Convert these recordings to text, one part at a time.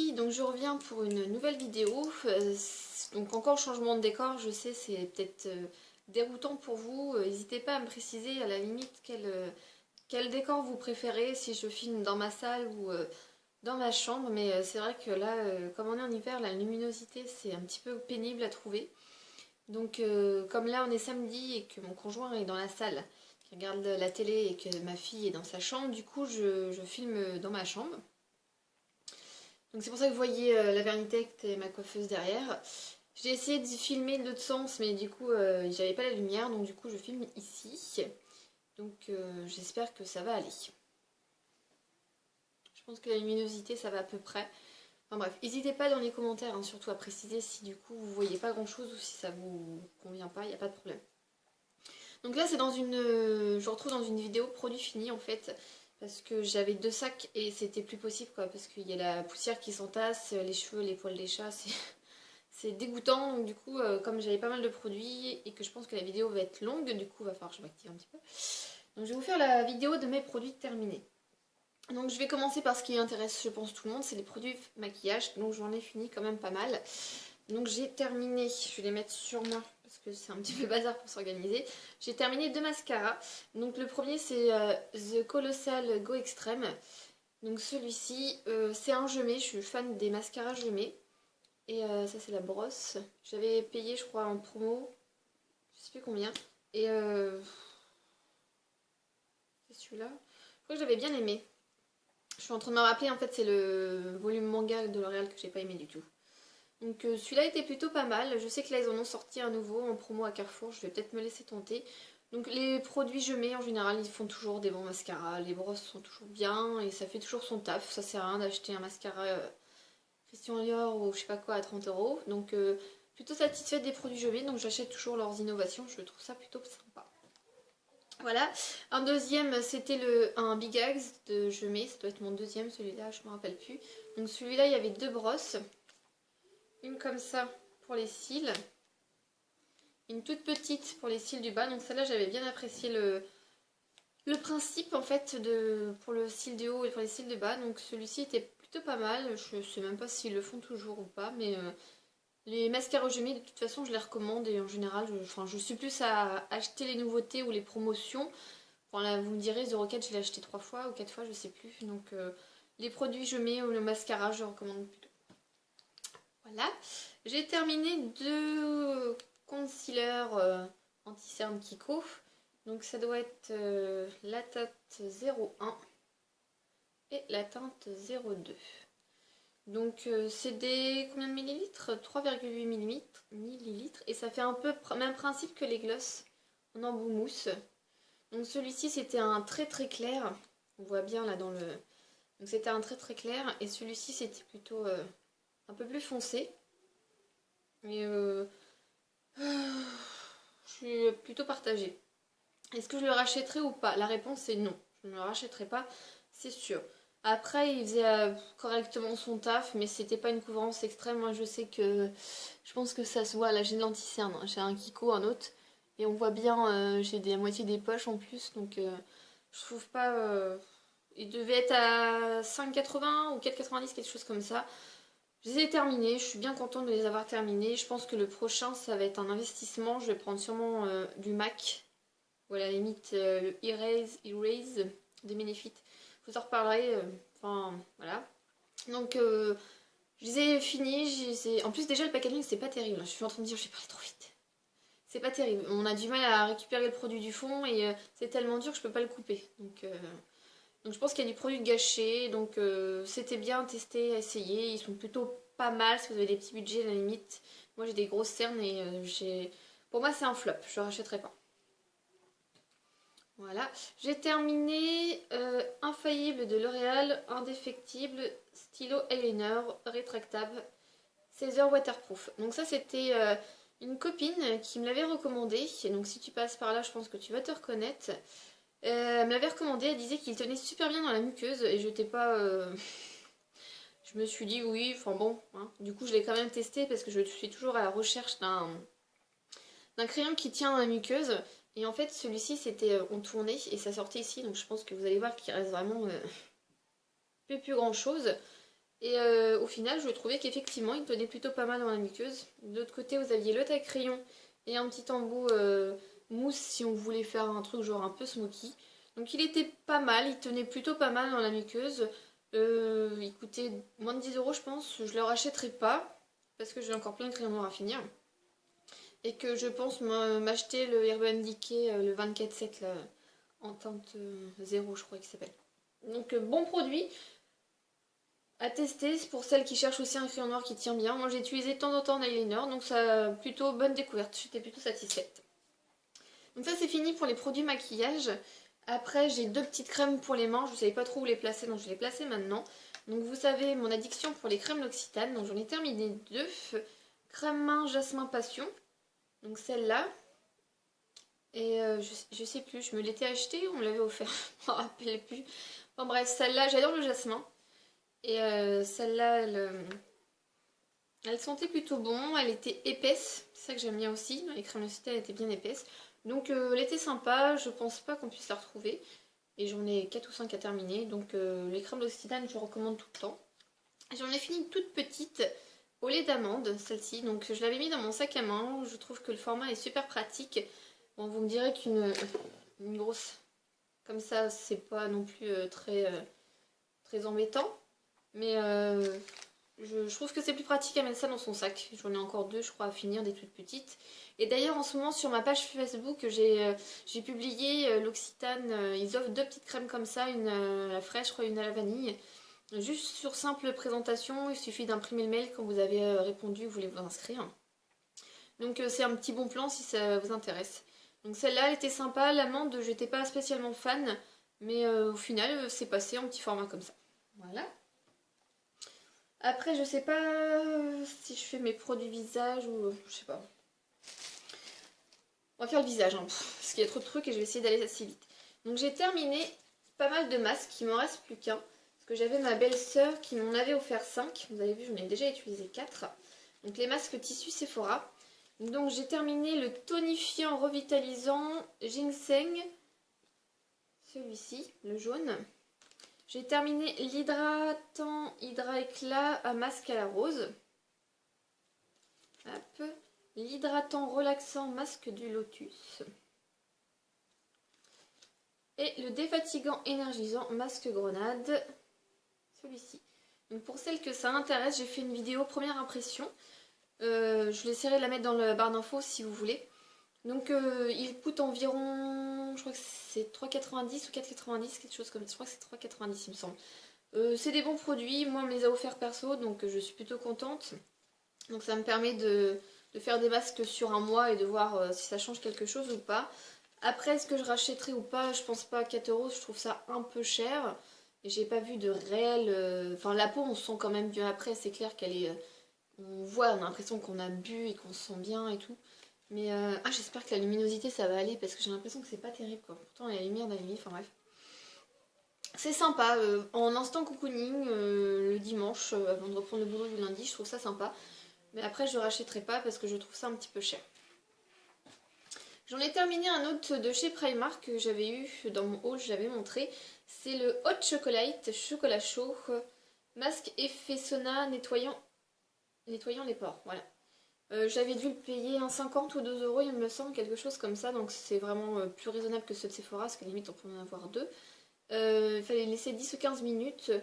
coucouki, donc je reviens pour une nouvelle vidéo. Donc encore changement de décor, je sais c'est peut-être déroutant pour vous. N'hésitez pas à me préciser à la limite quel décor vous préférez, si je filme dans ma salle ou dans ma chambre. Mais c'est vrai que là, comme on est en hiver, la luminosité c'est un petit peu pénible à trouver. Donc comme là on est samedi et que mon conjoint est dans la salle, qui regarde la télé et que ma fille est dans sa chambre, du coup je filme dans ma chambre. Donc c'est pour ça que vous voyez la Vernitect et ma coiffeuse derrière. J'ai essayé de filmer de l'autre sens, mais du coup j'avais pas la lumière, donc du coup je filme ici. Donc j'espère que ça va aller. Je pense que la luminosité ça va à peu près. Enfin bref, n'hésitez pas dans les commentaires, hein, surtout à préciser si du coup vous voyez pas grand chose ou si ça vous convient pas, il n'y a pas de problème. Donc là c'est dans une... je retrouve dans une vidéo produit fini en fait. Parce que j'avais 2 sacs et c'était plus possible quoi. Parce qu'il y a la poussière qui s'entasse, les cheveux, les poils des chats, c'est dégoûtant. Donc du coup, comme j'avais pas mal de produits et que je pense que la vidéo va être longue, du coup il va falloir que je m'active un petit peu. Donc je vais vous faire la vidéo de mes produits terminés. Donc je vais commencer par ce qui intéresse je pense tout le monde, c'est les produits maquillage. Donc j'en ai fini quand même pas mal. Donc j'ai terminé, je vais les mettre sur moi parce que c'est un petit peu bazar pour s'organiser. J'ai terminé 2 mascaras. Donc le premier c'est The Colossal Go Extreme. Donc celui-ci c'est un gemmet, je suis fan des mascaras gemmet. Et ça c'est la brosse. J'avais payé je crois en promo, je sais plus combien. Et c'est celui-là. Je crois que j'avais bien aimé. Je suis en train de me rappeler en fait c'est le volume manga de L'Oréal que j'ai pas aimé du tout. Donc celui-là était plutôt pas mal. Je sais que là ils en ont sorti un nouveau en promo à Carrefour. Je vais peut-être me laisser tenter. Donc les produits gemmet en général ils font toujours des bons mascaras. Les brosses sont toujours bien et ça fait toujours son taf. Ça sert à rien d'acheter un mascara Christian Dior ou je sais pas quoi à 30 €. Donc plutôt satisfaite des produits gemmet. Donc j'achète toujours leurs innovations. Je trouve ça plutôt sympa. Voilà. Un deuxième c'était un Big Axe de gemmet. Ça doit être mon deuxième celui-là. Je me rappelle plus. Donc celui-là il y avait 2 brosses. Une comme ça pour les cils, une toute petite pour les cils du bas. Donc celle-là j'avais bien apprécié le principe en fait pour le cil du haut et pour les cils du bas. Donc celui-ci était plutôt pas mal. Je sais même pas s'ils le font toujours ou pas, mais les mascaras gemmet de toute façon je les recommande et en général je suis plus à acheter les nouveautés ou les promotions. Enfin là vous me direz The Rocket je l'ai acheté 3 fois ou 4 fois je sais plus. Donc les produits gemmet ou le mascara je recommande plutôt. Voilà, j'ai terminé 2 concealers anti-cerne Kiko. Donc ça doit être la teinte 01 et la teinte 02. Donc c'est des combien de millilitres? 3,8 millilitres. Et ça fait un peu même principe que les gloss en embout mousse. Donc celui-ci c'était un très très clair. On voit bien là dans le... Donc c'était un très très clair. Et celui-ci c'était plutôt... un peu plus foncé. Et je suis plutôt partagée. Est-ce que je le rachèterai ou pas? La réponse est non. Je ne le rachèterai pas, c'est sûr. Après, il faisait correctement son taf, mais c'était pas une couvrance extrême. Moi, je sais que... Je pense que ça se voit. Là, j'ai de l'anti-cerne. J'ai un Kiko, un autre. Et on voit bien, j'ai la moitié des poches en plus. Donc, je trouve pas... il devait être à 5,80 ou 4,90, quelque chose comme ça. Je les ai terminés, je suis bien contente de les avoir terminés. Je pense que le prochain, ça va être un investissement. Je vais prendre sûrement du MAC. Ou à la limite, le Erase de Benefit. Je vous en reparlerai. Enfin, voilà. Donc, je les ai finis. En plus, déjà, le packaging, c'est pas terrible. Je suis en train de dire, j'ai parlé trop vite. C'est pas terrible. On a du mal à récupérer le produit du fond et c'est tellement dur que je peux pas le couper. Donc je pense qu'il y a du produit gâché, donc c'était bien testé, essayé, ils sont plutôt pas mal si vous avez des petits budgets à la limite. Moi j'ai des grosses cernes et pour moi c'est un flop, je ne rachèterai pas. Voilà, j'ai terminé Infaillible de L'Oréal, indéfectible, stylo eyeliner, rétractable, 16 heures waterproof. Donc ça c'était une copine qui me l'avait recommandé, donc si tu passes par là je pense que tu vas te reconnaître. Elle me l'avait recommandé, elle disait qu'il tenait super bien dans la muqueuse et j'étais pas... Je me suis dit oui, enfin bon, hein. Du coup je l'ai quand même testé parce que je suis toujours à la recherche d'un crayon qui tient dans la muqueuse. Et en fait celui-ci c'était en tournée et ça sortait ici, donc je pense que vous allez voir qu'il reste vraiment plus grand chose. Et au final, je trouvais qu'effectivement, il tenait plutôt pas mal dans la muqueuse. De l'autre côté, vous aviez le taille-crayon et un petit embout mousse si on voulait faire un truc genre un peu smoky. Donc il était pas mal, il tenait plutôt pas mal dans la muqueuse. Il coûtait moins de 10 euros, je pense. Je le rachèterai pas parce que j'ai encore plein de crayons noirs à finir. Et que je pense m'acheter le Urban Decay, le 24/7 là, en teinte 0, je crois qu'il s'appelle. Donc bon produit à tester pour celles qui cherchent aussi un crayon noir qui tient bien. Moi j'ai utilisé de temps en temps un eyeliner, donc ça plutôt bonne découverte, j'étais plutôt satisfaite. Donc ça c'est fini pour les produits maquillage. Après j'ai deux petites crèmes pour les mains, je ne savais pas trop où les placer, donc je les placer maintenant. Donc vous savez mon addiction pour les crèmes L'Occitane, donc j'en ai terminé deux. Crème main Jasmin Passion, donc celle-là. Et je sais plus, je me l'étais achetée ou on me l'avait offert, je me rappelle plus. Bon bref, celle-là, j'adore le jasmin. Et celle-là, elle sentait plutôt bon, elle était épaisse, c'est ça que j'aime bien aussi. Les crèmes L'Occitane, elle était bien épaisse. Donc elle était sympa, je pense pas qu'on puisse la retrouver. Et j'en ai 4 ou 5 à terminer, donc les crèmes L'Occitane, je recommande tout le temps. J'en ai fini une toute petite au lait d'amande, celle-ci. Donc je l'avais mis dans mon sac à main, je trouve que le format est super pratique. Bon, vous me direz qu'une grosse comme ça, c'est pas non plus très embêtant. Mais je trouve que c'est plus pratique à mettre ça dans son sac. J'en ai encore deux, je crois, à finir, des toutes petites. Et d'ailleurs, en ce moment, sur ma page Facebook, j'ai publié L'Occitane. Ils offrent deux petites crèmes comme ça, une à la fraîche, je crois, une à la vanille. Juste sur simple présentation, il suffit d'imprimer le mail quand vous avez répondu, vous voulez vous inscrire. Donc c'est un petit bon plan si ça vous intéresse. Donc celle-là, elle était sympa. L'amande, j'étais pas spécialement fan. Mais au final, c'est passé en petit format comme ça. Voilà. Après, je sais pas si je fais mes produits visage ou... je sais pas. On va faire le visage, hein, parce qu'il y a trop de trucs et je vais essayer d'aller assez vite. Donc j'ai terminé pas mal de masques, il m'en reste plus qu'un. Parce que j'avais ma belle-sœur qui m'en avait offert 5. Vous avez vu, j'en ai déjà utilisé 4. Donc les masques tissu Sephora. Donc j'ai terminé le tonifiant revitalisant ginseng. Celui-ci, le jaune. J'ai terminé l'hydratant Hydra Éclat à masque à la rose. Hop. L'hydratant relaxant masque du lotus. Et le défatigant énergisant masque grenade. Celui-ci. Donc pour celles que ça intéresse, j'ai fait une vidéo première impression. Je vais essayer de la mettre dans la barre d'infos si vous voulez. Donc il coûte environ, je crois que c'est 3,90 ou 4,90, quelque chose comme ça. Je crois que c'est 3,90 il me semble. C'est des bons produits, moi on me les a offerts perso, donc je suis plutôt contente. Donc ça me permet de faire des masques sur un mois et de voir si ça change quelque chose ou pas. Après, est-ce que je rachèterai ou pas? Je pense pas. 4 euros, je trouve ça un peu cher. Et j'ai pas vu de réel... Enfin, la peau, on se sent quand même bien après. C'est clair qu'elle est... On voit, on a l'impression qu'on a bu et qu'on se sent bien et tout. Mais j'espère que la luminosité, ça va aller parce que j'ai l'impression que c'est pas terrible, quoi. Pourtant, la lumière d'Amélie, enfin bref. C'est sympa. En instant cocooning, le dimanche, avant de reprendre le boulot du lundi, je trouve ça sympa. Mais après, je rachèterai pas parce que je trouve ça un petit peu cher. J'en ai terminé un autre de chez Primark que j'avais eu dans mon haul, je l'avais montré. C'est le Hot Chocolate, chocolat chaud, masque effet sauna nettoyant les pores. Voilà. J'avais dû le payer 1,50 ou 2 euros, il me semble, quelque chose comme ça. Donc c'est vraiment plus raisonnable que ceux de Sephora, parce qu'à la limite on peut en avoir deux. Il fallait laisser 10 ou 15 minutes.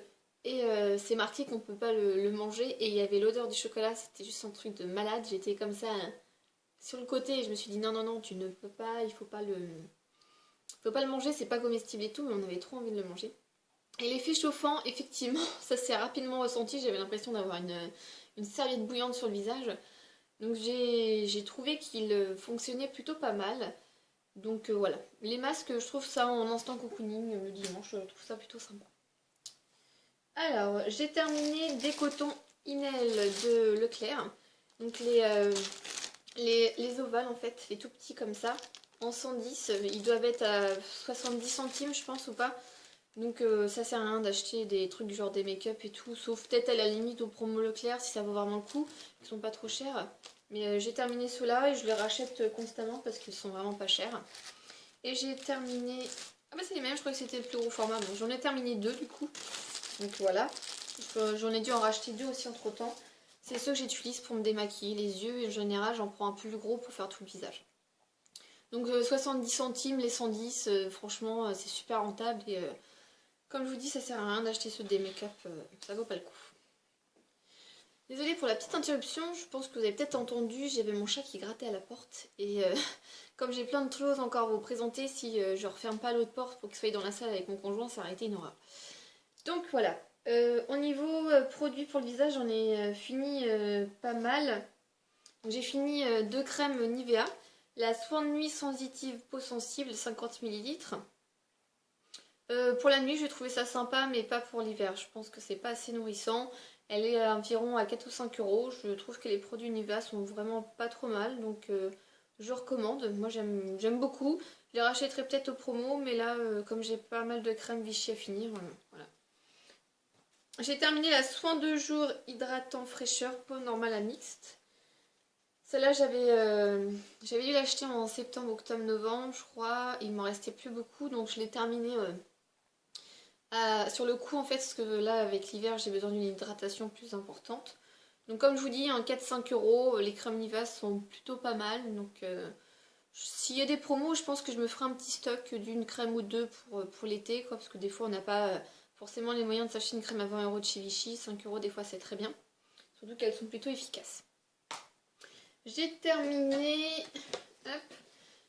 Et c'est marqué qu'on peut pas le manger. Et il y avait l'odeur du chocolat, c'était juste un truc de malade. J'étais comme ça... sur le côté, je me suis dit non, non, non, tu ne peux pas, il faut pas le manger, c'est pas comestible et tout, mais on avait trop envie de le manger. Et l'effet chauffant, effectivement, ça s'est rapidement ressenti, j'avais l'impression d'avoir une serviette bouillante sur le visage. Donc j'ai trouvé qu'il fonctionnait plutôt pas mal. Donc voilà, les masques, je trouve ça en instant cocooning le dimanche, je trouve ça plutôt sympa. Alors, j'ai terminé des cotons Inel de Leclerc. Donc les ovales en fait, les tout petits comme ça, en 110, ils doivent être à 70 centimes je pense ou pas. Donc ça sert à rien d'acheter des trucs genre des make-up et tout, sauf peut-être à la limite au promo Leclerc si ça vaut vraiment le coup, ils sont pas trop chers. Mais j'ai terminé ceux-là et je les rachète constamment parce qu'ils sont vraiment pas chers. Et j'ai terminé... Ah bah c'est les mêmes, je crois que c'était le plus gros format, bon j'en ai terminé deux du coup. Donc voilà. J'en ai dû en racheter 2 aussi entre temps. C'est ceux que j'utilise pour me démaquiller les yeux et en général j'en prends un plus gros pour faire tout le visage. Donc 70 centimes les 110, franchement c'est super rentable et comme je vous dis ça sert à rien d'acheter ceux des make-up, ça vaut pas le coup. Désolée pour la petite interruption, je pense que vous avez peut-être entendu, j'avais mon chat qui grattait à la porte et comme j'ai plein de choses encore à vous présenter, si je referme pas l'autre porte pour qu'il soit dans la salle avec mon conjoint, ça aurait été une horreur. Donc voilà, au niveau produits pour le visage, j'en ai fini pas mal. J'ai fini 2 crèmes Nivea, la soin de nuit sensitive peau sensible 50 ml. Pour la nuit, j'ai trouvé ça sympa, mais pas pour l'hiver. Je pense que c'est pas assez nourrissant. Elle est environ à 4 ou 5 euros. Je trouve que les produits Nivea sont vraiment pas trop mal, donc je recommande. Moi, j'aime beaucoup. Je les rachèterai peut-être au promo, mais là, comme j'ai pas mal de crèmes Vichy à finir, voilà. J'ai terminé la soin de jour hydratant fraîcheur peau normale à mixte. Celle-là, j'avais dû l'acheter en septembre, octobre, novembre, je crois. Il m'en restait plus beaucoup, donc je l'ai terminé sur le coup, en fait, parce que là, avec l'hiver, j'ai besoin d'une hydratation plus importante. Donc, comme je vous dis, en 4-5 euros, les crèmes Nivea sont plutôt pas mal. Donc, s'il y a des promos, je pense que je me ferai un petit stock d'une crème ou deux pour l'été, quoi, parce que des fois, on n'a pas forcément les moyens de s'acheter une crème à 20 euros de chez Vichy. 5 euros, des fois, c'est très bien. Surtout qu'elles sont plutôt efficaces. J'ai terminé... Hop.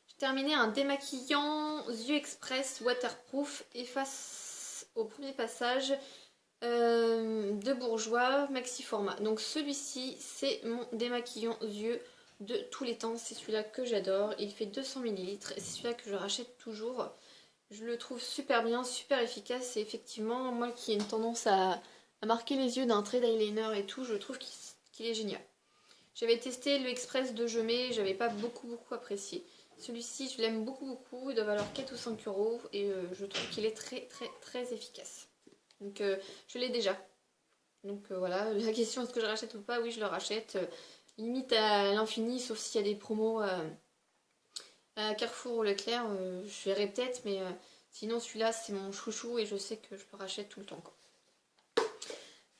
J'ai terminé un démaquillant Yeux Express waterproof efface au premier passage de Bourjois maxi format. Donc celui-ci c'est mon démaquillant yeux de tous les temps. C'est celui-là que j'adore. Il fait 200 ml et c'est celui-là que je rachète toujours. Je le trouve super bien, super efficace et effectivement moi qui ai une tendance à marquer les yeux d'un trait d'eyeliner et tout, je trouve qu'il est génial. J'avais testé le Express de Jemay, j'avais pas beaucoup apprécié. Celui-ci, je l'aime beaucoup, il doit valoir 4 ou 5 euros et je trouve qu'il est très efficace. Donc je l'ai déjà. Donc voilà, la question est-ce que je rachète ou pas? Oui, je le rachète. Limite à l'infini, sauf s'il y a des promos à Carrefour ou Leclerc, je verrai peut-être, mais sinon celui-là c'est mon chouchou et je sais que je le rachète tout le temps, quoi.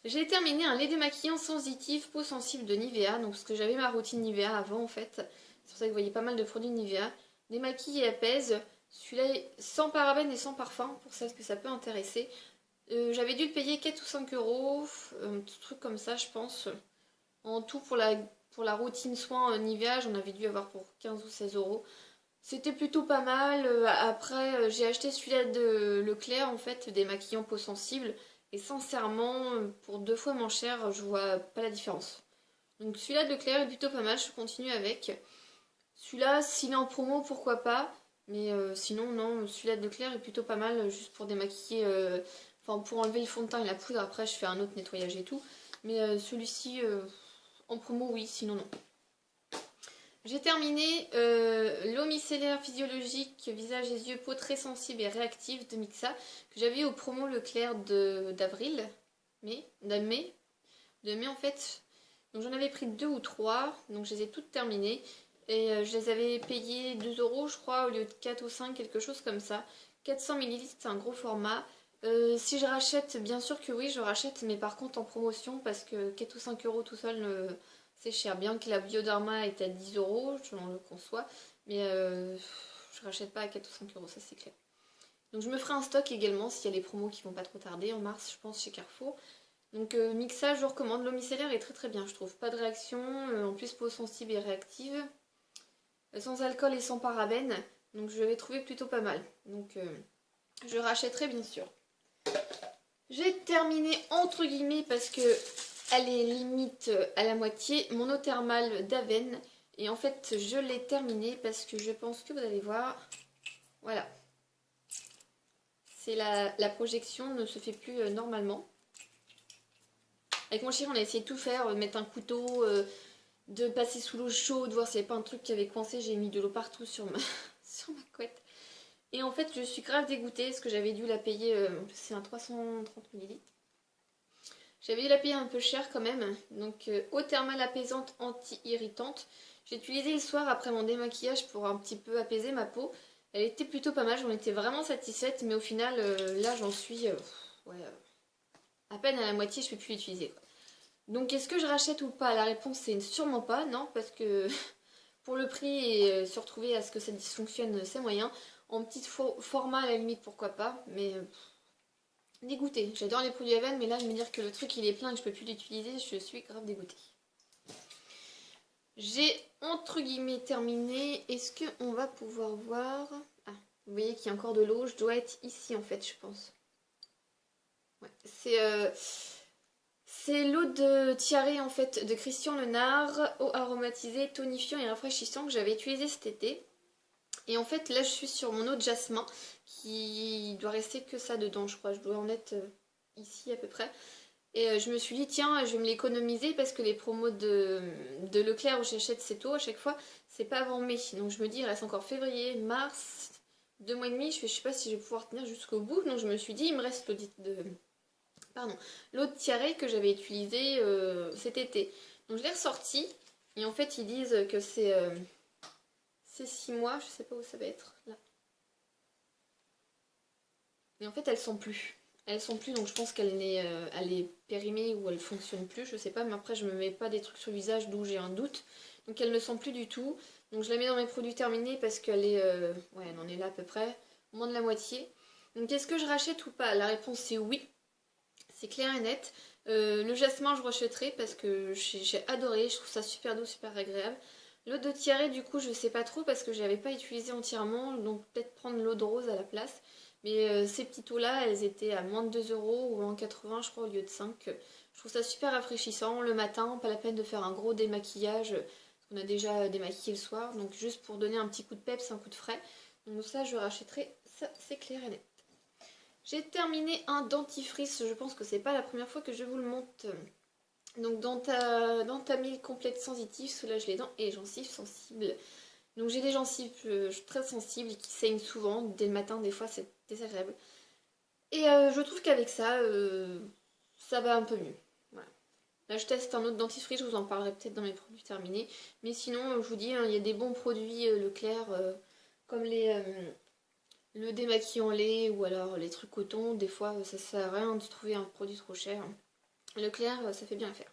J'ai terminé un lait démaquillant sensitif peau sensible de Nivea, donc parce que j'avais ma routine Nivea avant en fait, c'est pour ça que vous voyez pas mal de produits Nivea. Démaquille et apaise, celui-là est sans parabènes et sans parfum, pour celles que ça peut intéresser. J'avais dû le payer 4 ou 5 euros, un petit truc comme ça je pense. En tout pour la routine soin Nivea, j'en avais dû avoir pour 15 ou 16 euros. C'était plutôt pas mal. Après, j'ai acheté celui-là de Leclerc en fait, démaquillant peau sensible. Et sincèrement, pour 2 fois moins cher, je vois pas la différence. Donc celui-là de Leclerc est plutôt pas mal, je continue avec. Celui-là, s'il est en promo, pourquoi pas. Mais sinon, non, celui-là de Leclerc est plutôt pas mal, juste pour démaquiller, enfin pour enlever le fond de teint et la poudre. Après, je fais un autre nettoyage et tout. Mais celui-ci, en promo, oui, sinon non. J'ai terminé l'eau micellaire physiologique visage et yeux peau très sensible et réactive de Mixa que j'avais au promo Leclerc d'avril, de mai en fait. Donc j'en avais pris 2 ou 3, donc je les ai toutes terminées et je les avais payées 2 euros je crois au lieu de 4 ou 5, quelque chose comme ça. 400 ml c'est un gros format. Si je rachète, bien sûr que oui je rachète, mais par contre en promotion parce que 4 ou 5 euros tout seul c'est cher, bien que la Bioderma est à 10 euros, je le conçois, mais je rachète pas à 4 ou 5 euros, ça c'est clair. Donc je me ferai un stock également s'il y a les promos qui vont pas trop tarder, en mars je pense chez Carrefour. Donc Mixa, je recommande, l'eau micellaire est très bien, je trouve. Pas de réaction, en plus peau sensible et réactive, sans alcool et sans parabènes, donc je l'ai trouvé plutôt pas mal. Donc je rachèterai bien sûr. J'ai terminé entre guillemets parce que elle est limite à la moitié, mon eau thermale d'Aven. Et en fait, je l'ai terminée parce que je pense que vous allez voir. Voilà. C'est la projection ne se fait plus normalement. Avec mon chéri, on a essayé de tout faire, de mettre un couteau, de passer sous l'eau chaude, voir s'il n'y avait pas un truc qui avait coincé. J'ai mis de l'eau partout sur sur ma couette. Et en fait, je suis grave dégoûtée parce que j'avais dû la payer, c'est un 330 ml. J'avais dû la payer un peu cher quand même. Donc eau thermale apaisante anti-irritante. J'ai utilisé le soir après mon démaquillage pour un petit peu apaiser ma peau. Elle était plutôt pas mal, j'en étais vraiment satisfaite. Mais au final, là j'en suis... ouais, à peine à la moitié, je peux plus l'utiliser. Donc est-ce que je rachète ou pas? La réponse c'est sûrement pas, non, parce que pour le prix et se retrouver à ce que ça dysfonctionne, c'est moyen. En petit format à la limite, pourquoi pas, mais dégoûtée. J'adore les produits Aven, mais là de me dire que le truc il est plein et que je peux plus l'utiliser, je suis grave dégoûtée. J'ai entre guillemets terminé. Est-ce qu'on va pouvoir voir? Ah, vous voyez qu'il y a encore de l'eau, je dois être ici en fait, je pense. Ouais, c'est l'eau de tiare en fait de Christian Lenard, eau aromatisée, tonifiant et rafraîchissant que j'avais utilisé cet été. Et en fait là je suis sur mon eau de jasmin qui doit rester que ça dedans, je crois. Je dois en être ici à peu près. Et je me suis dit tiens je vais me l'économiser parce que les promos de Leclerc où j'achète cette eau à chaque fois c'est pas avant mai. Donc je me dis il reste encore février, mars, 2 mois et demi, je sais pas si je vais pouvoir tenir jusqu'au bout. Donc je me suis dit il me reste l'eau de tiare que j'avais utilisée cet été. Donc je l'ai ressortie et en fait ils disent que c'est 6 mois, je sais pas où ça va être là. Et en fait elles sont plus. Elles sont plus, donc je pense qu'elle est périmée ou elle fonctionne plus, je sais pas, mais après je me mets pas des trucs sur le visage d'où j'ai un doute. Donc elles ne sont plus du tout. Donc je la mets dans mes produits terminés parce qu'elle est. Ouais, elle en est là à peu près, moins de la moitié. Donc est-ce que je rachète ou pas? La réponse c'est oui. C'est clair et net. Le jasmin je rachèterai parce que j'ai adoré, je trouve ça super doux, super agréable. L'eau de tiare du coup je sais pas trop parce que je l'avais pas utilisée entièrement, donc peut-être prendre l'eau de rose à la place. Mais ces petites eaux-là, elles étaient à moins de 2 euros ou en 80 je crois au lieu de 5. Je trouve ça super rafraîchissant le matin, pas la peine de faire un gros démaquillage, parce qu'on a déjà démaquillé le soir. Donc juste pour donner un petit coup de peps, un coup de frais. Donc ça je rachèterai, ça c'est clair et net. J'ai terminé un dentifrice, je pense que c'est pas la première fois que je vous le montre. Donc dans ta mille complète sensitive, soulage les dents et les gencives sensibles. Donc j'ai des gencives très sensibles qui saignent souvent, dès le matin des fois c'est désagréable. Et je trouve qu'avec ça, ça va un peu mieux. Voilà. Là je teste un autre dentifrice, je vous en parlerai peut-être dans mes produits terminés. Mais sinon je vous dis, hein, il y a des bons produits Leclerc, comme le démaquillant lait ou alors les trucs coton. Des fois ça sert à rien de trouver un produit trop cher. Leclerc ça fait bien l'affaire.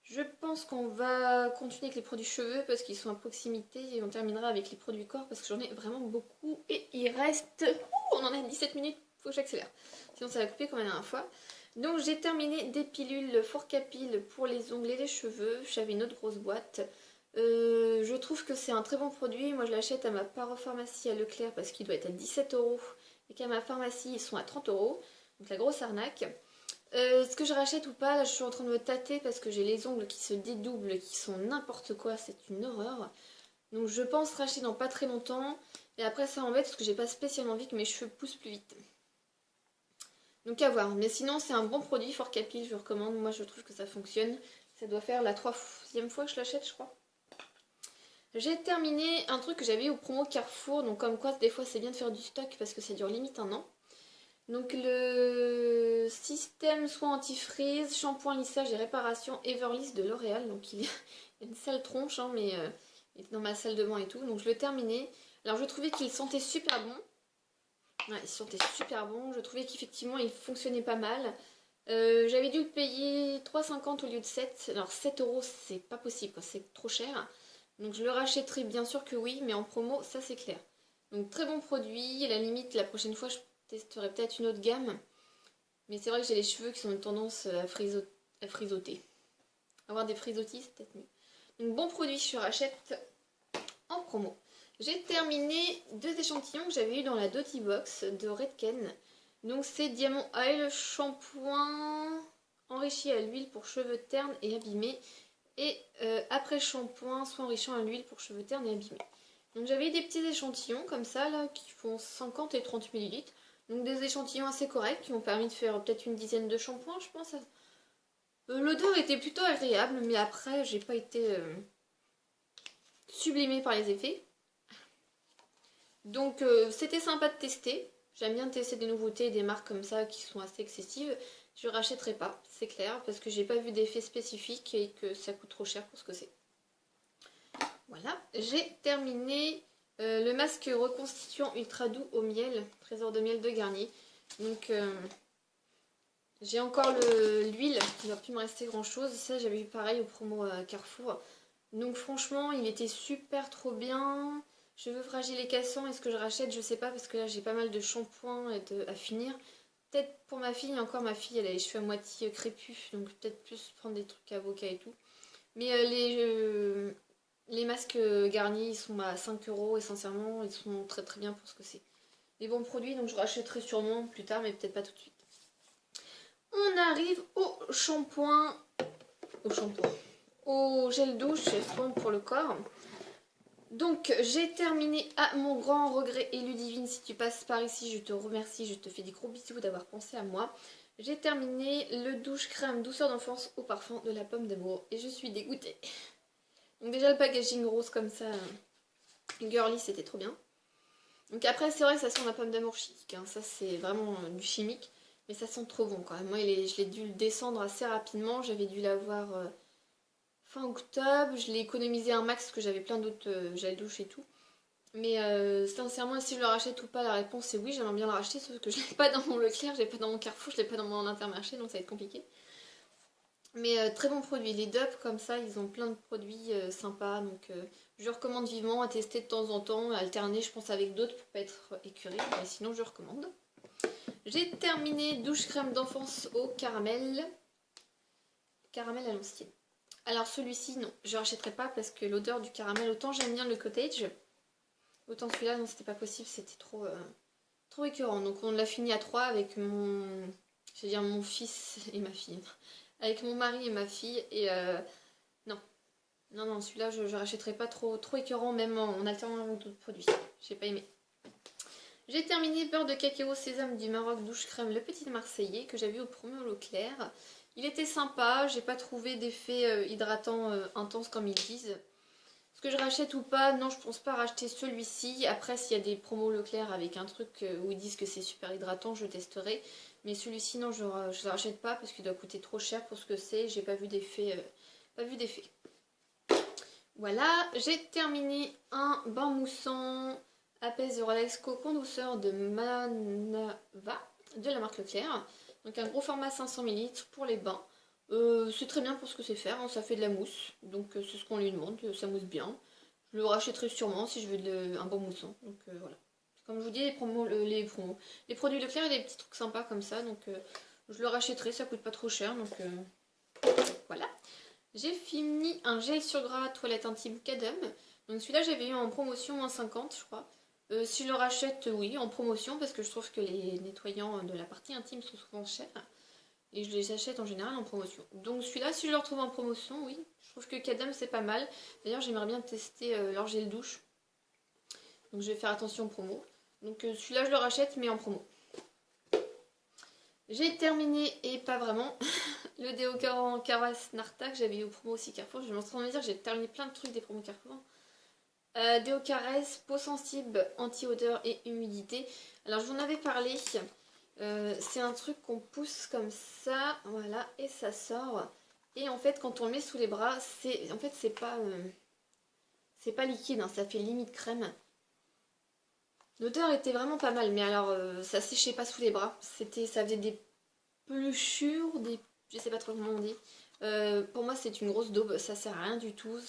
Je pense qu'on va continuer avec les produits cheveux parce qu'ils sont à proximité et on terminera avec les produits corps parce que j'en ai vraiment beaucoup et il reste... Ouh, on en a 17 minutes, faut que j'accélère. Sinon ça va couper comme la dernière fois. Donc j'ai terminé des pilules Forcapil pour les ongles et les cheveux. J'avais une autre grosse boîte. Je trouve que c'est un très bon produit. Moi je l'achète à ma parapharmacie à Leclerc parce qu'il doit être à 17 euros et qu'à ma pharmacie ils sont à 30 euros. Donc la grosse arnaque. Est-ce que je rachète ou pas? Là je suis en train de me tâter parce que j'ai les ongles qui se dédoublent, qui sont n'importe quoi, c'est une horreur. Donc je pense racheter dans pas très longtemps. Et après ça m'embête parce que j'ai pas spécialement envie que mes cheveux poussent plus vite. Donc à voir. Mais sinon c'est un bon produit, Forcapil, je recommande. Moi je trouve que ça fonctionne. Ça doit faire la 3e fois que je l'achète je crois. J'ai terminé un truc que j'avais eu au promo Carrefour. Donc comme quoi des fois c'est bien de faire du stock parce que ça dure limite un an. Donc le système soin antifreeze, shampoing, lissage et réparation Everlist de L'Oréal. Donc il y a une sale tronche, hein, mais il était dans ma salle de bain et tout. Donc je l'ai terminé. Alors je trouvais qu'il sentait super bon. Ouais, il sentait super bon. Je trouvais qu'effectivement il fonctionnait pas mal. J'avais dû le payer 3,50 au lieu de 7. Alors 7 euros c'est pas possible, c'est trop cher. Donc je le rachèterai bien sûr que oui, mais en promo ça c'est clair. Donc très bon produit. À la limite la prochaine fois je testerai peut-être une autre gamme. Mais c'est vrai que j'ai les cheveux qui ont une tendance à frisoter. Avoir des frisottis, c'est peut-être mieux. Donc bon produit, je rachète en promo. J'ai terminé 2 échantillons que j'avais eu dans la Doty Box de Redken. Donc c'est Diamond Oil, shampoing enrichi à l'huile pour cheveux ternes et abîmés. Et après shampoing, soin enrichant à l'huile pour cheveux ternes et abîmés. Donc j'avais eu des petits échantillons comme ça là qui font 50 et 30 ml. Donc des échantillons assez corrects qui m'ont permis de faire peut-être une dizaine de shampoings, je pense. L'odeur était plutôt agréable, mais après, j'ai pas été sublimée par les effets. Donc c'était sympa de tester. J'aime bien tester des nouveautés, des marques comme ça qui sont assez excessives. Je rachèterai pas, c'est clair, parce que j'ai pas vu d'effet spécifique et que ça coûte trop cher pour ce que c'est. Voilà, j'ai terminé le masque reconstituant ultra doux au miel, trésor de miel de Garnier. Donc J'ai encore l'huile, il ne va plus me rester grand chose. Ça j'avais eu pareil au promo Carrefour. Donc franchement il était super trop bien. Cheveux fragiles et cassants, est-ce que je rachète? Je sais pas parce que là j'ai pas mal de shampoings à finir. Peut-être pour ma fille, encore ma fille elle a les cheveux à moitié crépus, donc peut-être plus prendre des trucs avocat et tout. Mais les masques Garnier ils sont à 5 euros et sincèrement ils sont très très bien pour ce que c'est. Des bons produits donc je rachèterai sûrement plus tard mais peut-être pas tout de suite. On arrive au gel douche pour le corps. Donc j'ai terminé à mon grand regret et Ludivine, si tu passes par ici, je te remercie, je te fais des gros bisous d'avoir pensé à moi. J'ai terminé le douche crème douceur d'enfance au parfum de la pomme d'amour et je suis dégoûtée. Donc déjà le packaging rose comme ça, girly, c'était trop bien. Donc après c'est vrai que ça sent la pomme d'amour chic, hein. Ça c'est vraiment du chimique, mais ça sent trop bon quand même. Moi je l'ai dû le descendre assez rapidement, j'avais dû l'avoir fin octobre, je l'ai économisé un max parce que j'avais plein d'autres gel douche et tout. Mais sincèrement, si je le rachète ou pas, la réponse est oui, j'aimerais bien le racheter, sauf que je l'ai pas dans mon Leclerc, je l'ai pas dans mon Carrefour, je l'ai pas dans mon Intermarché, donc ça va être compliqué. Mais très bon produit, les Dove comme ça, ils ont plein de produits sympas, donc je recommande vivement à tester de temps en temps, à alterner je pense avec d'autres pour pas être écœuré, mais sinon je recommande. J'ai terminé douche crème d'enfance au caramel, caramel à l'ancienne. Alors celui-ci, non, je ne rachèterai pas parce que l'odeur du caramel, autant j'aime bien le cottage, autant celui-là, non, c'était pas possible, c'était trop écœurant. Donc on l'a fini à 3 avec mon fils et ma fille. Avec mon mari et ma fille, et non. Non, celui-là, je rachèterai pas trop écœurant, même en alternant avec d'autres produits. J'ai pas aimé. J'ai terminé beurre de cacao sésame du Maroc douche crème le petit marseillais que j'avais au promo Leclerc. Il était sympa, j'ai pas trouvé d'effet hydratant intense comme ils disent. Est-ce que je rachète ou pas? Non, je pense pas racheter celui-ci. Après, s'il y a des promos Leclerc avec un truc où ils disent que c'est super hydratant, je testerai. Mais celui-ci, non, je le rachète pas parce qu'il doit coûter trop cher pour ce que c'est. J'ai pas vu d'effet. Voilà, j'ai terminé un bain moussant apaise relax cocon douceur de Manava de la marque Leclerc. Donc un gros format 500 ml pour les bains. C'est très bien pour ce que c'est faire, hein, ça fait de la mousse. Donc c'est ce qu'on lui demande, ça mousse bien. Je le rachèterai sûrement si je veux un bon mousson. Donc voilà. Comme je vous dis, les produits Leclerc, il y a des petits trucs sympas comme ça. Donc je le rachèterai, ça coûte pas trop cher. Donc voilà. J'ai fini un gel sur gras toilette intime Cadum. Donc celui-là j'avais eu en promotion moins 50 je crois. Si je le rachète, oui, en promotion parce que je trouve que les nettoyants de la partie intime sont souvent chers. Et je les achète en général en promotion. Donc celui-là, si je le retrouve en promotion, oui. Je trouve que Cadum c'est pas mal. D'ailleurs j'aimerais bien tester leur gel douche. Donc je vais faire attention aux promos. Donc celui-là je le rachète mais en promo. J'ai terminé, et pas vraiment, le déodorant Kawas Narta que j'avais eu au promo aussi Carrefour. Je me suis en train de me dire j'ai terminé plein de trucs des promos Carrefour. Déo Caresse, peau sensible, anti-odeur et humidité. Alors je vous en avais parlé. C'est un truc qu'on pousse comme ça, voilà, et ça sort. Et en fait quand on le met sous les bras, c'est pas liquide, hein, ça fait limite crème. L'odeur était vraiment pas mal, mais alors ça séchait pas sous les bras. Ça faisait des peluchures, je sais pas trop comment on dit. Pour moi c'est une grosse daube, ça sert à rien du tout.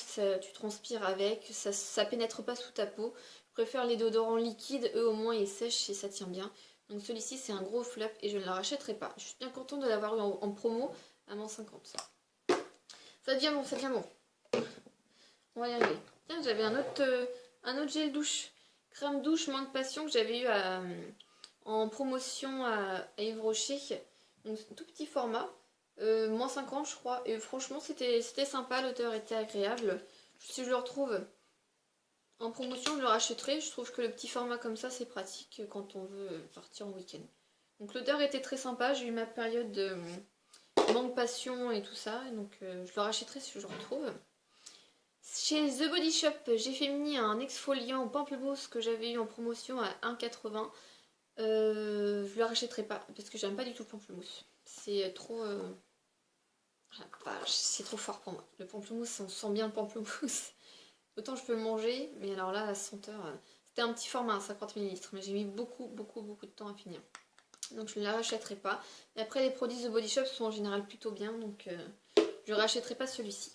Tu transpires avec, ça pénètre pas sous ta peau. Je préfère les déodorants liquides, eux au moins ils sèchent et ça tient bien. Donc celui-ci c'est un gros flop et je ne le rachèterai pas. Je suis bien contente de l'avoir eu en promo à moins 50. Ça devient bon, ça devient bon. On va y arriver. Tiens, j'avais un autre gel douche. Crème douche manque passion que j'avais eu en promotion à Yves Rocher. Donc tout petit format. Moins 50 je crois. Et franchement c'était sympa, l'odeur était agréable. Si je le retrouve en promotion, je le rachèterai. Je trouve que le petit format comme ça c'est pratique quand on veut partir en week-end. Donc l'odeur était très sympa. J'ai eu ma période de manque passion et tout ça. Donc je le rachèterai si je le retrouve. Chez The Body Shop, j'ai fait un exfoliant pamplemousse que j'avais eu en promotion à 1,80. Je le rachèterai pas parce que j'aime pas du tout le pamplemousse. C'est trop... c'est trop fort pour moi. Le pamplemousse, on sent bien le pamplemousse. Autant je peux le manger, mais alors là, la senteur... C'était un petit format, 50 ml, mais j'ai mis beaucoup de temps à finir. Donc je ne la rachèterai pas. Et après les produits The Body Shop sont en général plutôt bien, donc je ne rachèterai pas celui-ci.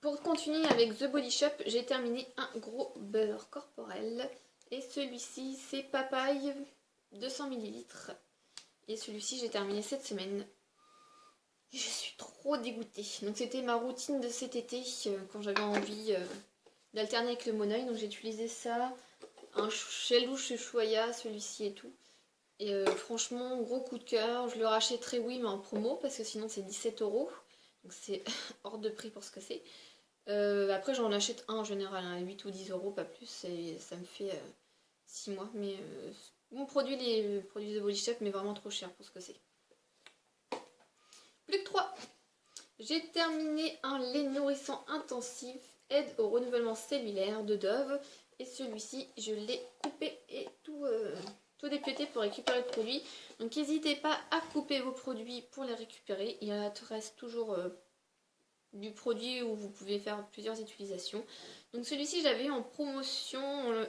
Pour continuer avec The Body Shop, j'ai terminé un gros beurre corporel. Et celui-ci c'est papaye 200 ml. Et celui-ci j'ai terminé cette semaine. Et je suis trop dégoûtée. Donc c'était ma routine de cet été quand j'avais envie d'alterner avec le Monoeil. Donc j'ai utilisé ça, un gel douche Ushuaïa, celui-ci et tout. Et franchement, gros coup de cœur. Je le rachèterai, oui, mais en promo parce que sinon c'est 17 €. Donc c'est hors de prix pour ce que c'est. Après, j'en achète un en général, hein, 8 ou 10 €, pas plus. Et ça me fait 6 mois. Mais bon produit, les produits de Body Shop, mais vraiment trop cher pour ce que c'est. Plus que 3. J'ai terminé un lait nourrissant intensif, aide au renouvellement cellulaire de Dove. Et celui-ci, je l'ai coupé et tout dépioté pour récupérer le produit. Donc n'hésitez pas à couper vos produits pour les récupérer. Il reste toujours du produit où vous pouvez faire plusieurs utilisations. Donc celui-ci, je l'avais eu en promotion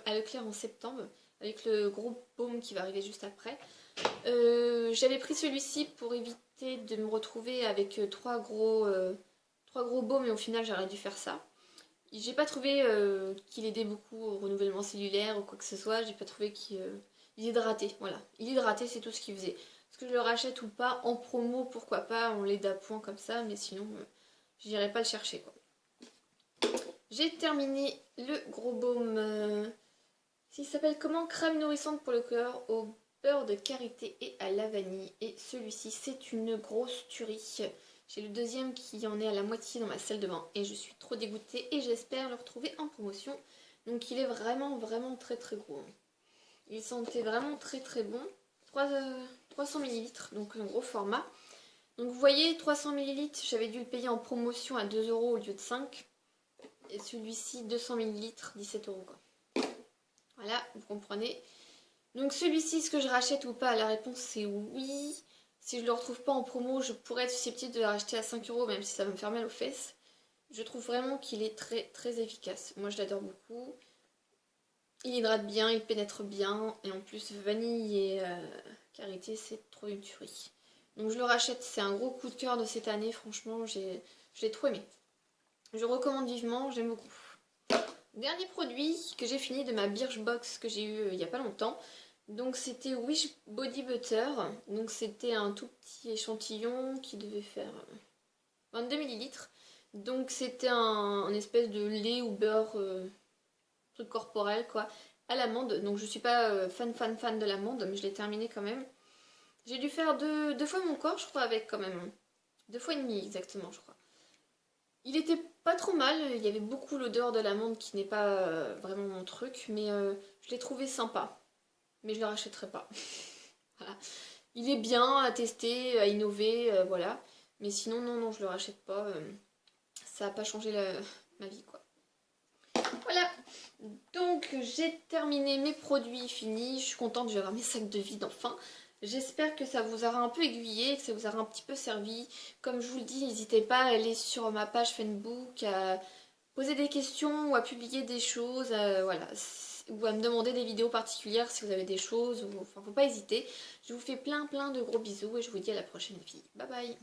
à Leclerc en septembre, avec le gros baume qui va arriver juste après. J'avais pris celui-ci pour éviter de me retrouver avec trois gros baumes, et au final j'aurais dû faire ça. J'ai pas trouvé qu'il aidait beaucoup au renouvellement cellulaire ou quoi que ce soit. J'ai pas trouvé qu'il hydratait. Voilà, il hydratait, c'est tout ce qu'il faisait. Est-ce que je le rachète ou pas en promo? Pourquoi pas, on l'aide à point comme ça, mais sinon j'irai pas le chercher quoi. J'ai terminé le gros baume. Il s'appelle comment? Crème nourrissante pour le corps au beurre de karité et à la vanille. Et celui-ci, c'est une grosse tuerie. J'ai le deuxième qui en est à la moitié dans ma salle de bain. Et je suis trop dégoûtée et j'espère le retrouver en promotion. Donc il est vraiment, vraiment très très gros. Il sentait vraiment très très bon. 300 ml, donc un gros format. Donc vous voyez, 300 ml, j'avais dû le payer en promotion à 2 € au lieu de 5. Et celui-ci, 200 ml, 17 € quoi. Voilà, vous comprenez. Donc celui-ci, est-ce que je rachète ou pas? La réponse c'est oui. Si je ne le retrouve pas en promo, je pourrais être susceptible de le racheter à 5 €, même si ça va me faire mal aux fesses. Je trouve vraiment qu'il est très très efficace. Moi je l'adore beaucoup. Il hydrate bien, il pénètre bien. Et en plus, vanille et karité, c'est trop une tuerie. Donc je le rachète, c'est un gros coup de cœur de cette année. Franchement, je l'ai trop aimé. Je recommande vivement, j'aime beaucoup. Dernier produit que j'ai fini de ma Birchbox que j'ai eu il n'y a pas longtemps. Donc c'était Wish Body Butter. Donc c'était un tout petit échantillon qui devait faire 22 ml. Donc c'était un espèce de lait ou beurre truc corporel quoi, à l'amande. Donc je suis pas fan de l'amande, mais je l'ai terminé quand même. J'ai dû faire deux fois mon corps je crois avec quand même. 2 fois et demi exactement je crois. Il était pas trop mal, il y avait beaucoup l'odeur de l'amande qui n'est pas vraiment mon truc, mais je l'ai trouvé sympa. Mais je le rachèterai pas. Voilà. Il est bien à tester, à innover, voilà. Mais sinon, non, je le rachète pas. Ça n'a pas changé ma vie, quoi. Voilà. Donc, j'ai terminé mes produits finis. Je suis contente, je vais avoir mes sacs de vide enfin. J'espère que ça vous aura un peu aiguillé, que ça vous aura un petit peu servi. Comme je vous le dis, n'hésitez pas à aller sur ma page Facebook, à poser des questions ou à publier des choses, voilà, ou à me demander des vidéos particulières si vous avez des choses, enfin faut pas hésiter. Je vous fais plein de gros bisous et je vous dis à la prochaine fille. Bye bye.